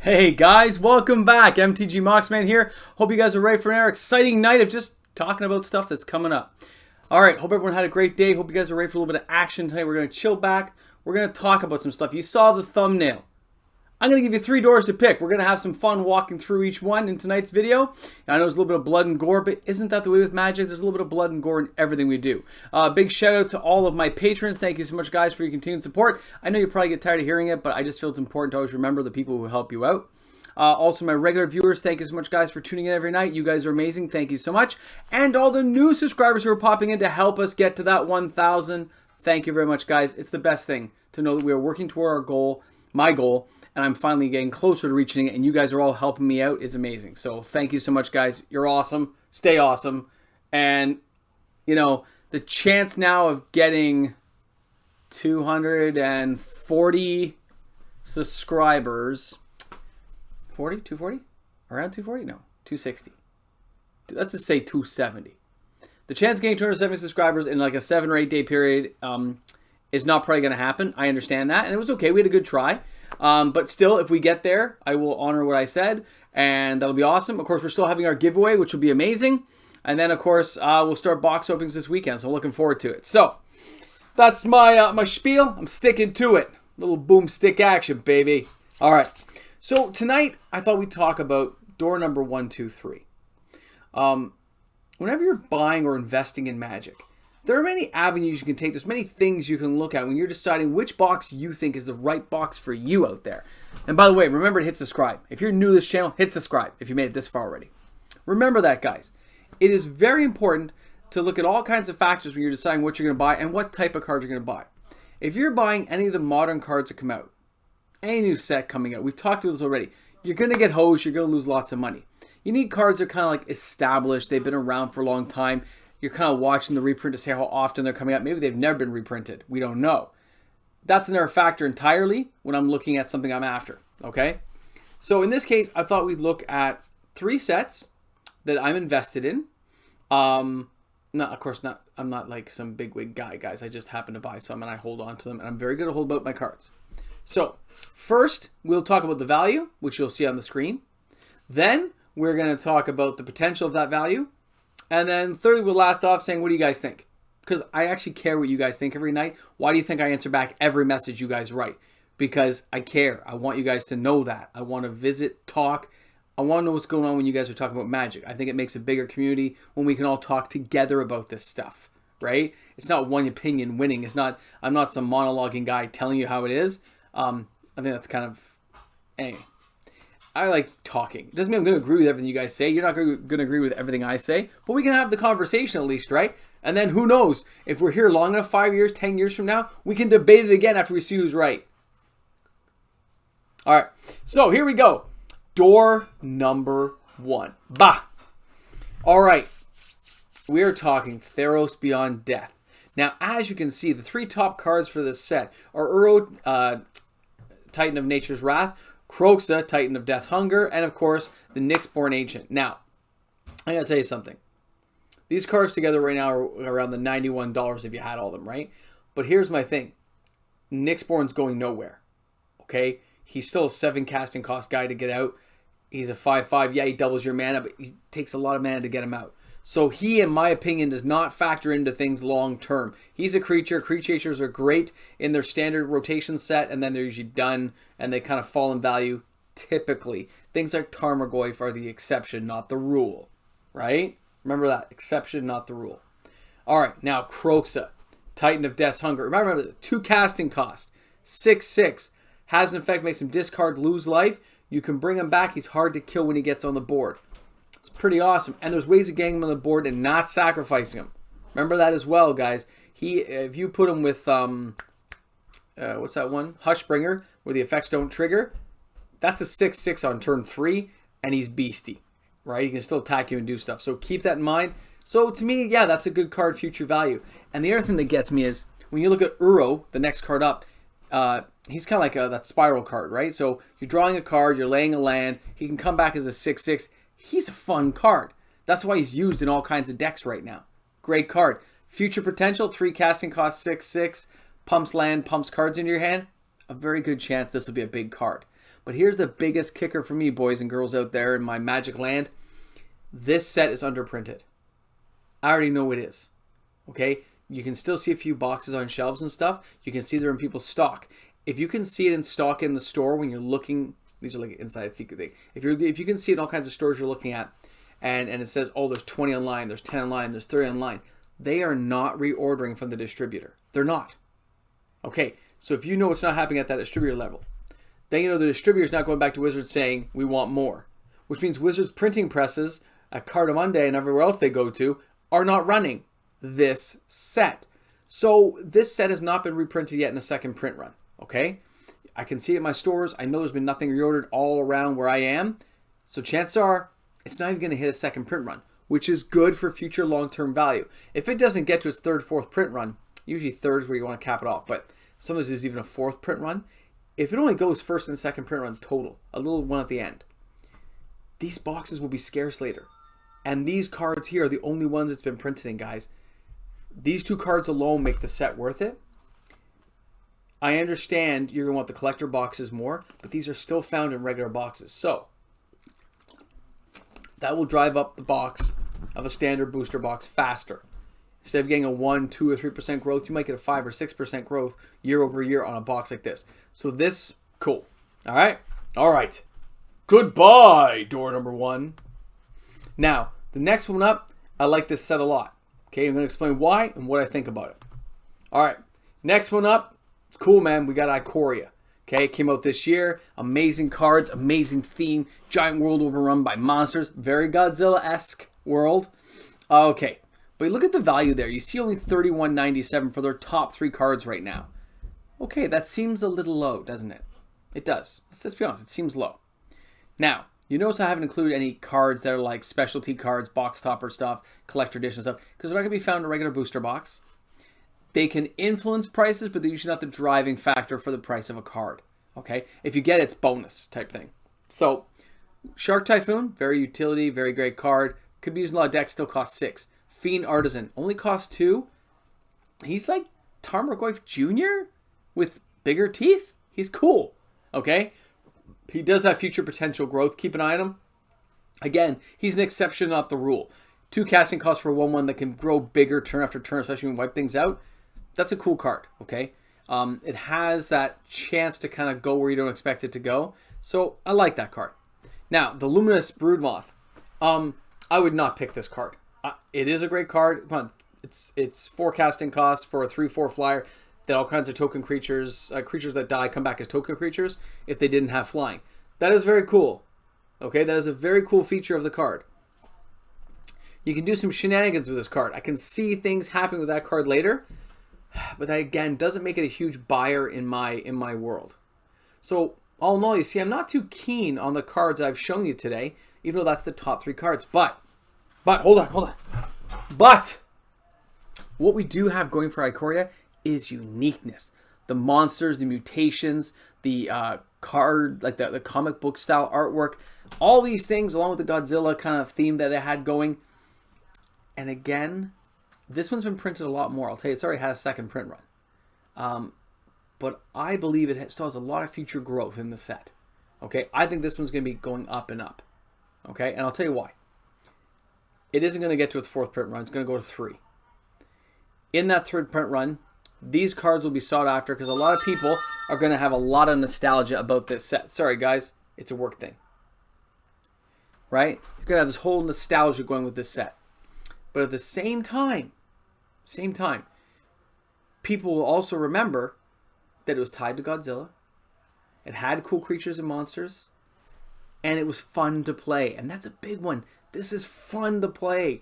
Hey guys, welcome back. MTG Moxman here. Hope you guys are ready for an exciting night of just talking about stuff that's coming up. Alright, hope everyone had a great day. Hope you guys are ready for a little bit of action tonight. We're going to chill back. We're going to talk about some stuff. You saw the thumbnail. I'm going to give you 3 doors to pick. We're going to have some fun walking through each one in tonight's video. I know there's a little bit of blood and gore, but isn't that the way with Magic? There's a little bit of blood and gore in everything we do. Big shout out to all of my patrons. Thank you so much, guys, for your continued support. I know you probably get tired of hearing it, but I just feel it's important to always remember the people who help you out. Also, my regular viewers, thank you so much, guys, for tuning in every night. You guys are amazing. Thank you so much. And all the new subscribers who are popping in to help us get to that 1,000. Thank you very much, guys. It's the best thing to know that we are working toward our goal, my goal, and I'm finally getting closer to reaching it, and you guys are all helping me out. Is amazing. So thank you so much, guys. You're awesome. Stay awesome. And, you know, the chance now of getting 240 subscribers... 40? 240? Around 240? No, 260. Let's just say 270. The chance of getting 270 subscribers in like a 7 or 8 day period is not probably going to happen. I understand that. And it was okay. We had a good try. But still, if we get there, I will honor what I said. And that'll be awesome. Of course, we're still having our giveaway, which will be amazing. And then, of course, we'll start box openings this weekend. So looking forward to it. So that's my my spiel. I'm sticking to it. Little boomstick action, baby. All right. So tonight, I thought we'd talk about door number 1, 2, 3. Whenever you're buying or investing in Magic, there are many avenues you can take. There's many things you can look at when you're deciding which box you think is the right box for you out there. And by the way, remember to hit subscribe. If you're new to this channel, hit subscribe if you made it this far already. Remember that, guys. It is very important to look at all kinds of factors when you're deciding what you're going to buy and what type of cards you're going to buy. If you're buying any of the modern cards that come out, any new set coming out, we've talked about this already, you're going to get hosed, you're going to lose lots of money. You need cards that are kind of like established, they've been around for a long time, you're kind of watching the reprint to see how often they're coming out. Maybe they've never been reprinted, we don't know. That's another factor entirely when I'm looking at something I'm after, okay? So in this case, I thought we'd look at 3 sets that I'm invested in. I'm not like some bigwig guy, guys. I just happen to buy some and I hold on to them, and I'm very good at holding about my cards. So, first, we'll talk about the value, which you'll see on the screen. Then, we're going to talk about the potential of that value. And then, thirdly, we'll last off saying, what do you guys think? Because I actually care what you guys think every night. Why do you think I answer back every message you guys write? Because I care. I want you guys to know that. I want to visit, talk. I want to know what's going on when you guys are talking about Magic. I think it makes a bigger community when we can all talk together about this stuff, right? It's not one opinion winning. I'm not some monologuing guy telling you how it is. I think that's kind of, anyway, I like talking. It doesn't mean I'm going to agree with everything you guys say. You're not going to agree with everything I say, but we can have the conversation at least, right? And then who knows, if we're here long enough, 5 years, 10 years from now, we can debate it again after we see who's right. All right, so here we go. Door number 1. Bah! All right, we are talking Theros Beyond Death. Now, as you can see, the 3 top cards for this set are Uro, Titan of Nature's Wrath, Kroxa, Titan of Death's Hunger, and of course, the Nyxborn Ancient. Now, I gotta tell you something. These cards together right now are around the $91 if you had all of them, right? But here's my thing. Nyxborn's going nowhere, okay? He's still a 7 casting cost guy to get out. He's a 5/5. Yeah, he doubles your mana, but he takes a lot of mana to get him out. So he, in my opinion, does not factor into things long term. He's a creature. Creatures are great in their standard rotation set, and then they're usually done, and they kind of fall in value typically. Things like Tarmogoyf are the exception, not the rule, right? Remember that. Exception, not the rule. All right, now Kroxa, Titan of Death's Hunger. Remember, 2 casting cost, 6/6. Has an effect, makes him discard, lose life. You can bring him back. He's hard to kill when he gets on the board. It's pretty awesome. And there's ways of getting him on the board and not sacrificing him. Remember that as well, guys. If you put him with, what's that one? Hushbringer, where the effects don't trigger. That's a 6/6 on turn 3, and he's beastie, right? He can still attack you and do stuff. So keep that in mind. So to me, yeah, that's a good card, future value. And the other thing that gets me is, when you look at Uro, the next card up, he's kind of like that spiral card, right? So you're drawing a card, you're laying a land. He can come back as a 6/6. He's a fun card. That's why he's used in all kinds of decks right now. Great card. Future potential, 3 casting cost, 6/6. Pumps land, pumps cards into your hand. A very good chance this will be a big card. But here's the biggest kicker for me, boys and girls out there in my Magic land. This set is underprinted. I already know it is. Okay? You can still see a few boxes on shelves and stuff. You can see they're in people's stock. If you can see it in stock in the store when you're looking, these are like inside secret thing. If you can see it in all kinds of stores you're looking at, and it says, oh, there's 20 online, there's 10 online, there's 30 online, they are not reordering from the distributor. They're not. Okay, so if you know it's not happening at that distributor level, then you know the distributor's not going back to Wizards saying, we want more. Which means Wizards printing presses at Cardamonde and everywhere else they go to are not running this set. So this set has not been reprinted yet in a second print run. Okay, I can see it in my stores. I know there's been nothing reordered all around where I am. So chances are it's not even going to hit a second print run, which is good for future long-term value. If it doesn't get to its third, fourth print run, usually third is where you want to cap it off, but sometimes there's even a fourth print run. If it only goes first and second print run total, a little one at the end, these boxes will be scarce later. And these cards here are the only ones that's been printed in, guys. These two cards alone make the set worth it. I understand you're going to want the collector boxes more, but these are still found in regular boxes. So that will drive up the box of a standard booster box faster. Instead of getting a 1, 2, or 3% growth, you might get a 5 or 6% growth year over year on a box like this. So this, cool. All right? All right. Goodbye, door number 1. Now, the next one up, I like this set a lot. Okay, I'm going to explain why and what I think about it. All right, next one up, it's cool, man. We got Ikoria. Okay, it came out this year. Amazing cards, amazing theme. Giant world overrun by monsters. Very Godzilla-esque world. Okay, but look at the value there. You see only $31.97 for their top 3 cards right now. Okay, that seems a little low, doesn't it? It does. Let's be honest, it seems low. Now, you notice I haven't included any cards that are like specialty cards, box topper stuff, collector edition stuff, because they're not going to be found in a regular booster box. They can influence prices, but they're usually not the driving factor for the price of a card. Okay? If you get it, it's bonus type thing. So, Shark Typhoon, very utility, very great card. Could be used in a lot of decks, still costs 6. Fiend Artisan, only costs 2. He's like Tarmogoyf Jr. with bigger teeth. He's cool. Okay? He does have future potential growth. Keep an eye on him. Again, he's an exception, not the rule. 2 casting costs for 1/1 that can grow bigger turn after turn, especially when you wipe things out. That's a cool card, okay? It has that chance to kind of go where you don't expect it to go. So I like that card. Now, the Luminous Broodmoth. I would not pick this card. It is a great card. Come on. It's 4 casting costs for a 3/4 flyer. That all kinds of token creatures, creatures that die, come back as token creatures if they didn't have flying. That is very cool. Okay, that is a very cool feature of the card. You can do some shenanigans with this card. I can see things happening with that card later, but that again doesn't make it a huge buyer in my world. So all in all, you see, I'm not too keen on the cards I've shown you today, even though that's the top 3 cards. But hold on. But what we do have going for Ikoria is uniqueness. The monsters, the mutations, the card, like the comic book style artwork, all these things along with the Godzilla kind of theme that it had going. And again, this one's been printed a lot more. I'll tell you, it's already had a second print run. But I believe it still has a lot of future growth in the set. Okay, I think this one's going to be going up and up. Okay, and I'll tell you why. It isn't going to get to its 4th print run. It's going to go to 3. In that 3rd print run, these cards will be sought after because a lot of people are going to have a lot of nostalgia about this set. Sorry, guys. It's a work thing. Right? You're going to have this whole nostalgia going with this set. But at the same time, people will also remember that it was tied to Godzilla. It had cool creatures and monsters. And it was fun to play. And that's a big one. This is fun to play.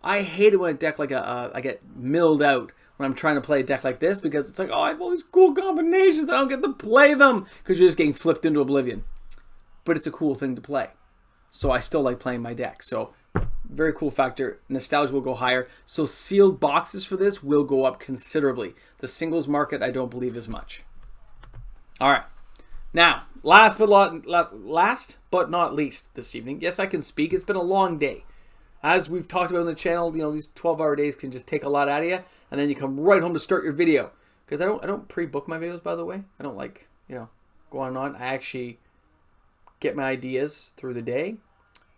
I hate it when a deck like I get milled out when I'm trying to play a deck like this because it's like, oh, I have all these cool combinations. I don't get to play them because you're just getting flipped into oblivion. But it's a cool thing to play. So I still like playing my deck. So very cool factor. Nostalgia will go higher. So sealed boxes for this will go up considerably. The singles market, I don't believe as much. All right. Now, last but not least this evening. Yes, I can speak. It's been a long day. As we've talked about on the channel, you know, these 12-hour days can just take a lot out of you. And then you come right home to start your video. Because I don't pre-book my videos, by the way. I don't like, you know, go on and on. I actually get my ideas through the day,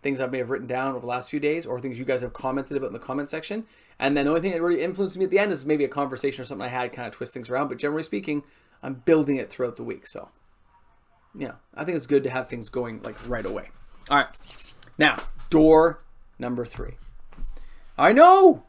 things I may have written down over the last few days, or things you guys have commented about in the comment section. And then the only thing that really influenced me at the end is maybe a conversation or something I had, kind of twist things around. But generally speaking, I'm building it throughout the week. So, yeah, I think it's good to have things going like right away. All right, now door number 3. I know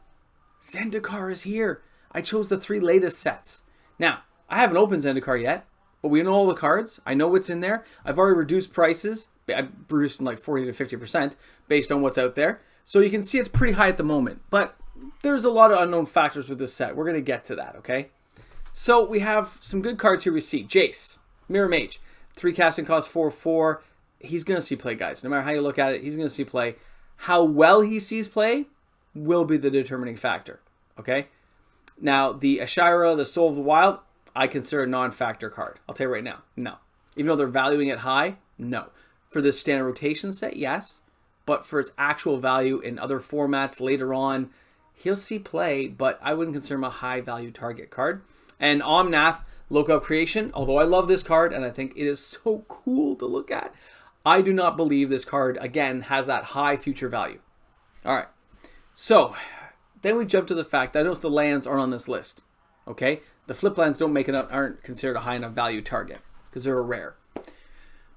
Zendikar is here. I chose the 3 latest sets. Now, I haven't opened Zendikar yet, but we know all the cards. I know what's in there. I've already reduced prices. I reduced them like 40 to 50% based on what's out there. So you can see it's pretty high at the moment. But there's a lot of unknown factors with this set. We're going to get to that, okay? So we have some good cards here we see. Jace, Mirror Mage, 3 casting cost, 4/4. He's going to see play, guys. No matter how you look at it, he's going to see play. How well he sees play will be the determining factor, okay? Now, the Ashira, the Soul of the Wild, I consider a non-factor card. I'll tell you right now, no. Even though they're valuing it high, no. For the standard rotation set, yes. But for its actual value in other formats later on, he'll see play, but I wouldn't consider him a high-value target card. And Omnath, Local Creation, although I love this card, and I think it is so cool to look at, I do not believe this card, again, has that high future value. All right. So, then we jump to the fact that I notice the lands aren't on this list. Okay? The flip lands aren't considered a high enough value target because they're a rare.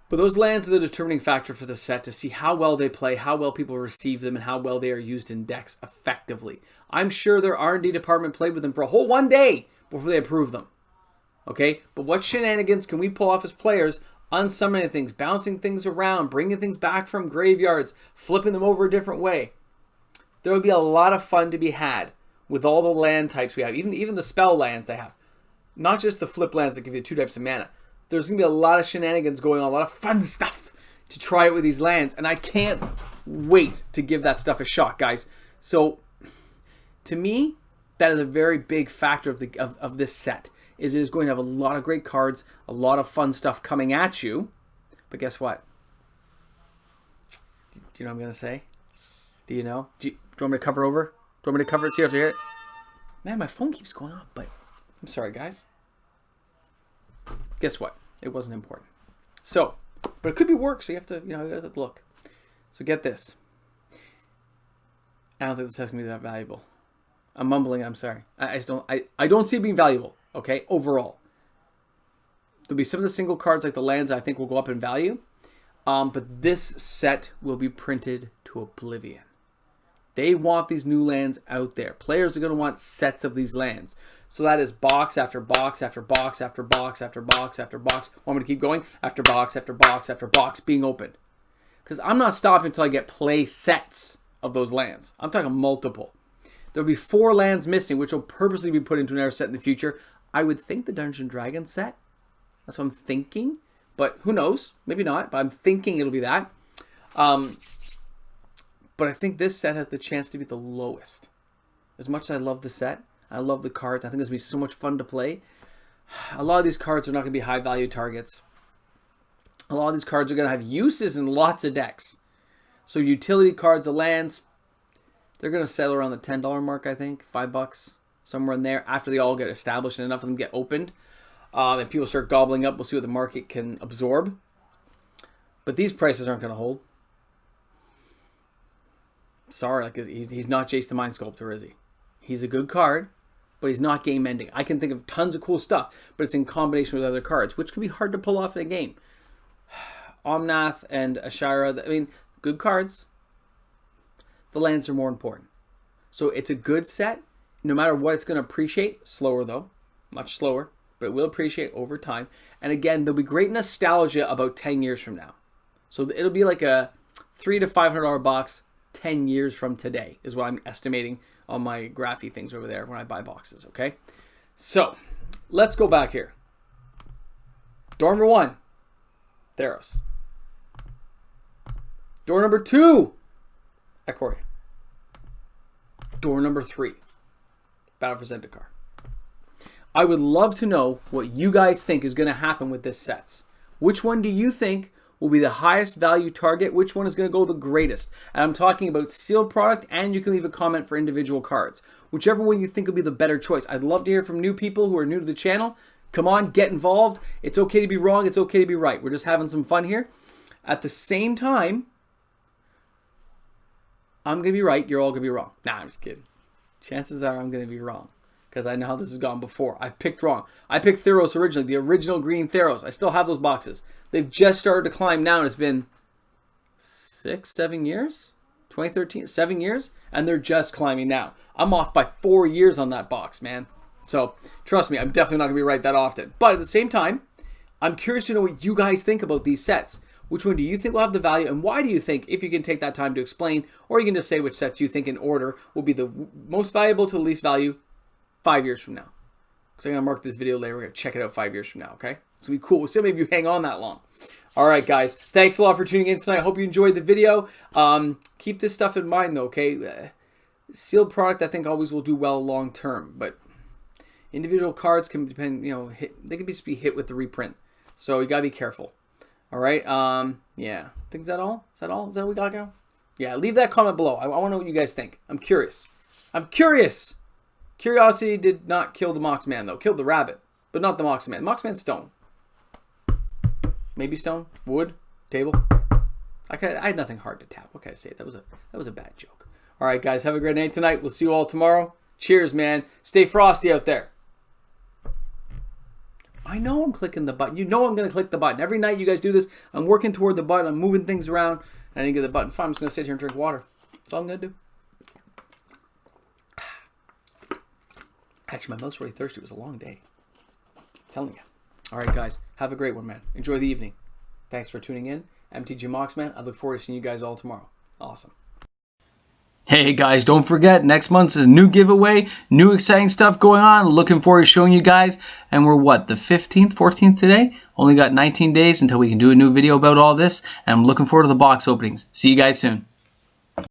But those lands are the determining factor for the set to see how well they play, how well people receive them, and how well they are used in decks effectively. I'm sure their R&D department played with them for a whole one day before they approved them. Okay? But what shenanigans can we pull off as players, unsummoning things, bouncing things around, bringing things back from graveyards, flipping them over a different way? There will be a lot of fun to be had with all the land types we have, even the spell lands they have. Not just the flip lands that give you 2 types of mana. There's going to be a lot of shenanigans going on, a lot of fun stuff to try it with these lands, and I can't wait to give that stuff a shot, guys. So, to me, that is a very big factor of this set, is it is going to have a lot of great cards, a lot of fun stuff coming at you, but guess what? Do you know what I'm going to say? Do you know? Do you want me to cover over? Do you want me to cover it? See if you hear it? Man, my phone keeps going off, but I'm sorry, guys. Guess what? It wasn't important. So, but it could be work, so you have to, you guys have to look. So get this. I don't think this has going to be that valuable. I'm mumbling, I'm sorry. I don't see it being valuable, okay, overall. There'll be some of the single cards like the lands I think will go up in value. But this set will be printed to oblivion. They want these new lands out there. Players are going to want sets of these lands. So that is box after box after box after box after box after box. Want me to keep going? After box after box after box being opened. Because I'm not stopping until I get play sets of those lands. I'm talking multiple. There'll be 4 lands missing, which will purposely be put into another set in the future. I would think the Dungeon Dragon set. That's what I'm thinking. But who knows? Maybe not. But I'm thinking it'll be that. But I think this set has the chance to be the lowest. As much as I love the set, I love the cards, I think it's going to be so much fun to play. A lot of these cards are not going to be high value targets. A lot of these cards are going to have uses in lots of decks. So utility cards, the lands, they're going to settle around the $10 mark, I think. $5, somewhere in there, after they all get established and enough of them get opened. And people start gobbling up, we'll see what the market can absorb. But these prices aren't going to hold. Sorry, like he's not Jace the Mind Sculptor, is he? He's a good card, but he's not game ending. I can think of tons of cool stuff, but it's in combination with other cards, which can be hard to pull off in a game. Omnath and Ashira, I mean, good cards. The lands are more important. So it's a good set, no matter what it's going to appreciate. Slower though, much slower, but it will appreciate over time. And again, there'll be great nostalgia about 10 years from now. So it'll be like a $300 to $500 box 10 years from today is what I'm estimating on my graphy things over there when I buy boxes, okay? So, let's go back here. Door number 1, Theros. Door number 2, Ikoria. Door number 3, Battle for Zendikar. I would love to know what you guys think is going to happen with this sets. Which one do you think will be the highest value target? Which one is going to go the greatest? And I'm talking about sealed product, and you can leave a comment for individual cards. Whichever one you think will be the better choice. I'd love to hear from new people who are new to the channel. Come on, get involved. It's okay to be wrong. It's okay to be right. We're just having some fun here. At the same time, I'm going to be right. You're all going to be wrong. Nah, I'm just kidding. Chances are I'm going to be wrong because I know how this has gone before. I picked wrong. I picked Theros originally, the original green Theros. I still have those boxes. They've just started to climb now, and it's been 7 years? 2013, 7 years? And they're just climbing now. I'm off by 4 years on that box, man. So, trust me, I'm definitely not going to be right that often. But at the same time, I'm curious to know what you guys think about these sets. Which one do you think will have the value, and why do you think, if you can take that time to explain, or you can just say which sets you think in order will be the most valuable to the least value 5 years from now. Because I'm going to mark this video later. We're going to check it out 5 years from now, okay? It's going to be cool. We'll see how many of you hang on that long. All right, guys. Thanks a lot for tuning in tonight. I hope you enjoyed the video. Keep this stuff in mind, though, okay? Sealed product, I think, always will do well long term, but individual cards can depend, they can just be hit with the reprint. So you got to be careful. All right. Yeah. I think is that all? Is that all? Is that what we got now? Yeah. Leave that comment below. I want to know what you guys think. I'm curious. I'm curious. Curiosity did not kill the Moxman though. Killed the rabbit, but not the Moxman. Moxman's stone. Maybe stone. Wood. Table. I had nothing hard to tap. What can I say? That was a bad joke. All right, guys. Have a great night tonight. We'll see you all tomorrow. Cheers, man. Stay frosty out there. I know I'm clicking the button. You know I'm going to click the button. Every night you guys do this. I'm working toward the button. I'm moving things around. And I didn't get the button. Fine, I'm just going to sit here and drink water. That's all I'm going to do. Actually, my mouth's really thirsty. It was a long day. I'm telling you. All right, guys. Have a great one, man. Enjoy the evening. Thanks for tuning in. MTG Moxman. I look forward to seeing you guys all tomorrow. Awesome. Hey guys, don't forget, next month's a new giveaway, new exciting stuff going on. Looking forward to showing you guys. And we're what, the 15th, 14th today? Only got 19 days until we can do a new video about all this. And I'm looking forward to the box openings. See you guys soon.